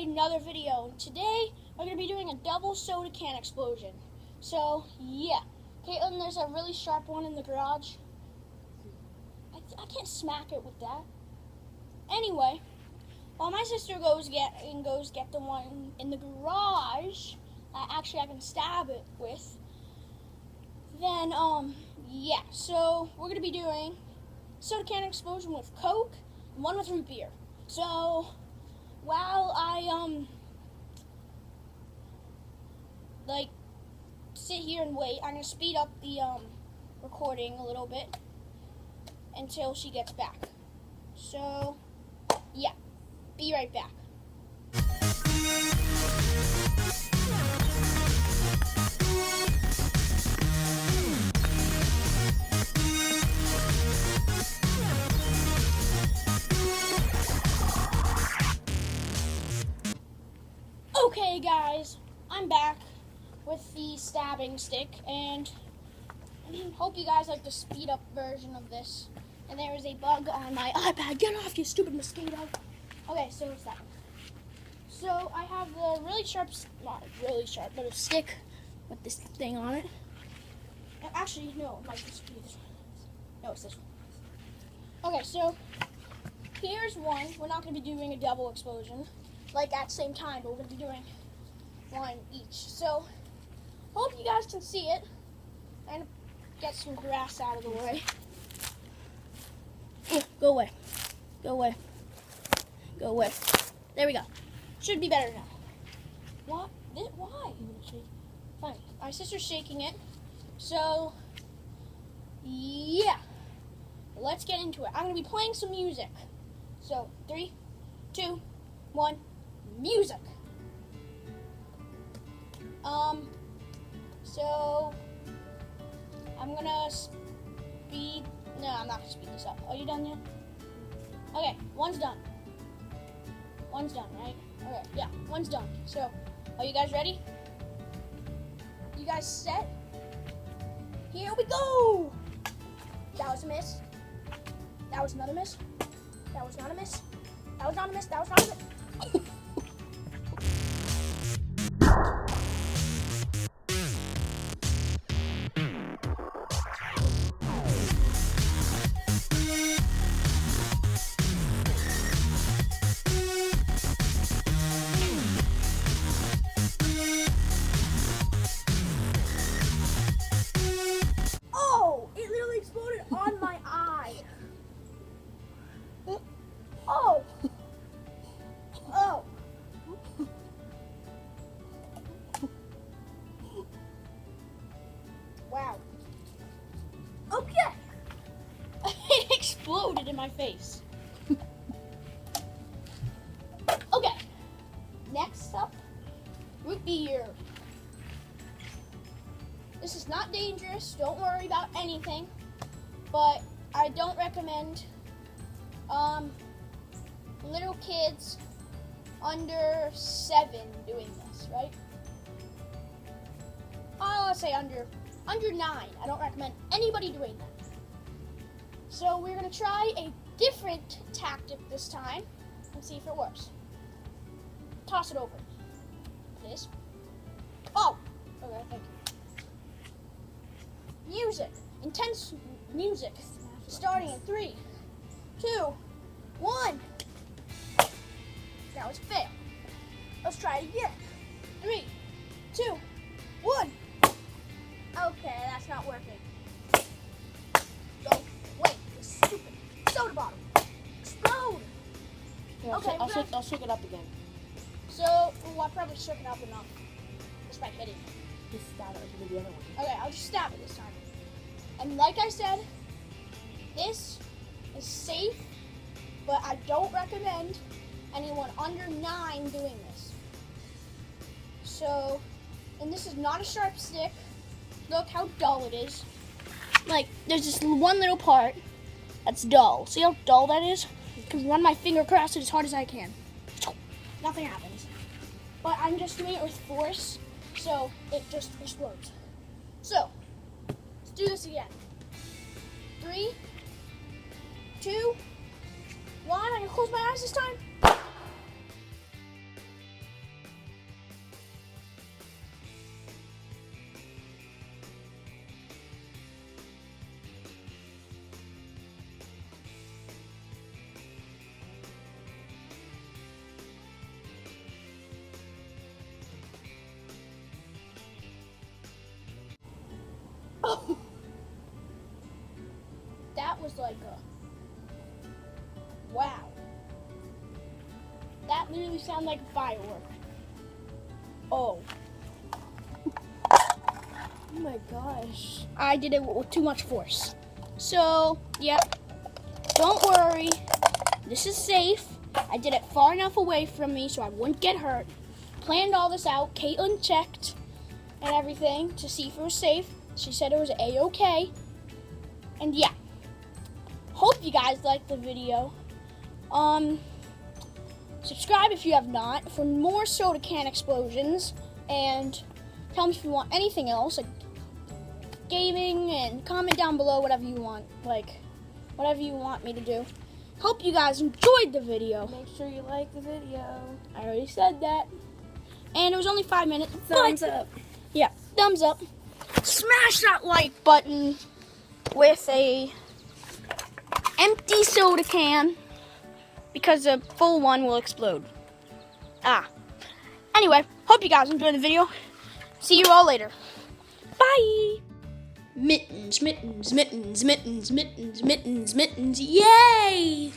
another video. Today we're going to be doing a double soda can explosion. So yeah, Caitlin, there's a really sharp one in the garage. I can't smack it with that. Anyway, while my sister goes get the one in the garage that actually I can stab it with, then yeah, so we're going to be doing soda can explosion with Coke and one with root beer. So while I sit here and wait, I'm gonna speed up the recording a little bit until she gets back. So yeah, be right back. Okay guys, I'm back with the stabbing stick, and hope you guys like the speed up version of this. And there is a bug on my iPad. Get off, you stupid mosquito. Okay, so it's that. So I have the really sharp, not really sharp, but a stick with this thing on it. Actually, no, it might just be this one. No, it's this one. Okay, so here's one. We're not going to be doing a double explosion like at the same time, but we're going to be doing one each. So hope you guys can see it, and get some grass out of the way. Go away. Go away. Go away. There we go. Should be better now. What? Why? Fine. My sister's shaking it. So, yeah. Let's get into it. I'm going to be playing some music. So, 3, 2, 1, music. So I'm gonna speed. No, I'm not gonna speed this up. Are you done yet? Okay, one's done. One's done, right? Okay, yeah, one's done. So, are you guys ready? You guys set? Here we go! That was a miss. That was another miss. That was not a miss. That was not a miss. That was not a miss. Oh, it literally exploded on my eye. Oh. Oh. Wow. Okay. It exploded in my face. Okay. Next up, root beer. This is not dangerous. Don't worry about anything. But I don't recommend little kids under 7 doing this, right? I'll say under 9. I don't recommend anybody doing that. So we're going to try a different tactic this time and see if it works. Toss it over. This. Oh! Okay, thank you. Music. Intense music. Starting in 3, 2, 1. That was a fail. Let's try it again. 3, 2, 1. Okay, that's not working. Don't wait, you stupid soda bottle. Explode! Yeah, Okay, I'll shake it up again. So, well, I probably shook it up enough just by hitting it. Just stab it with the other one. Okay, I'll just stab it this time. And like I said, this is safe, but I don't recommend anyone under 9 doing this. So, and this is not a sharp stick. Look how dull it is. Like, there's this one little part that's dull. See how dull that is? I can run my finger across it as hard as I can. Nothing happens. But I'm just doing it with force, so it just explodes. So, let's do this again. 3, 2, 1. I'm gonna close my eyes this time. like a... Wow. That literally sounded like a firework. Oh. Oh my gosh. I did it with too much force. So, yep. Don't worry. This is safe. I did it far enough away from me so I wouldn't get hurt. Planned all this out. Caitlin checked and everything to see if it was safe. She said it was A-okay. And yeah. Hope you guys liked the video. Subscribe if you have not for more soda can explosions. And tell me if you want anything else, like gaming, and comment down below whatever you want, like whatever you want me to do. Hope you guys enjoyed the video. Make sure you like the video. I already said that. And it was only 5 minutes. Thumbs up. Yeah, thumbs up. Smash that like button with a empty soda can because a full one will explode. Anyway, hope you guys enjoyed the video. See you all later. Bye. Mittens, mittens, mittens, mittens, mittens, mittens, mittens. Yay!